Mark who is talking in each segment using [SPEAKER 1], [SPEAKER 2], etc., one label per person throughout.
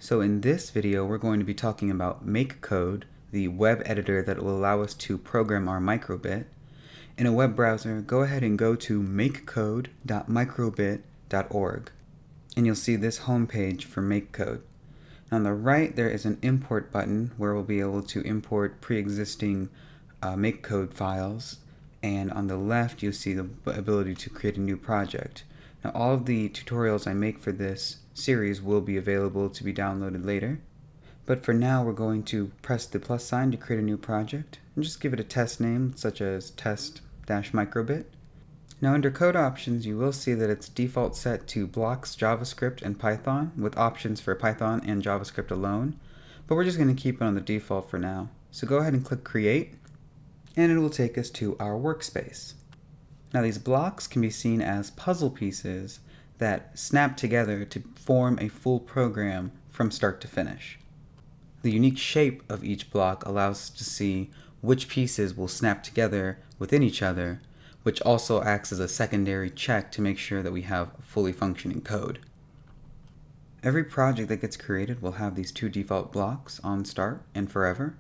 [SPEAKER 1] So in this video, we're going to be talking about Makecode, the web editor that will allow us to program our microbit. In a web browser, go ahead and go to makecode.microbit.org, and you'll see this homepage for Makecode. On the right, there is an import button where we'll be able to import pre-existing Makecode files, and on the left, you'll see the ability to create a new project. Now, all of the tutorials I make for this series will be available to be downloaded later, but for now we're going to press the plus sign to create a new project and just give it a test name such as test-microbit. Now under code options, you will see that it's default set to blocks, JavaScript, and Python, with options for Python and JavaScript alone, but we're just going to keep it on the default for now. So go ahead and click create, and it will take us to our workspace. Now these blocks can be seen as puzzle pieces that snap together to form a full program from start to finish. The unique shape of each block allows us to see which pieces will snap together within each other, which also acts as a secondary check to make sure that we have fully functioning code. Every project that gets created will have these two default blocks on start and forever.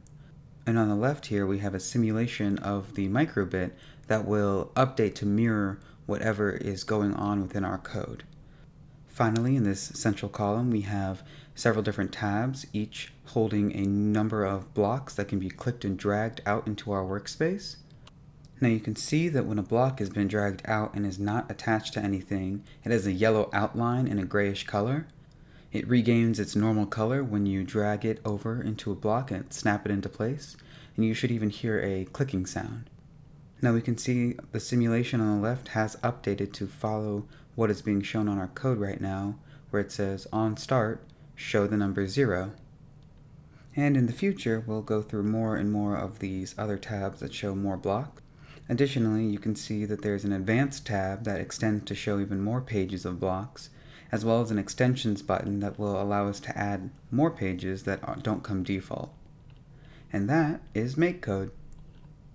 [SPEAKER 1] And on the left here, we have a simulation of the microbit that will update to mirror whatever is going on within our code. Finally, in this central column, we have several different tabs, each holding a number of blocks that can be clicked and dragged out into our workspace. Now you can see that when a block has been dragged out and is not attached to anything, it has a yellow outline and a grayish color. It regains its normal color when you drag it over into a block and snap it into place, and you should even hear a clicking sound. Now we can see the simulation on the left has updated to follow what is being shown on our code right now, where it says on start, show the number 0. And in the future, we'll go through more and more of these other tabs that show more blocks. Additionally, you can see that there's an advanced tab that extends to show even more pages of blocks, as well as an extensions button that will allow us to add more pages that don't come default. And that is Makecode.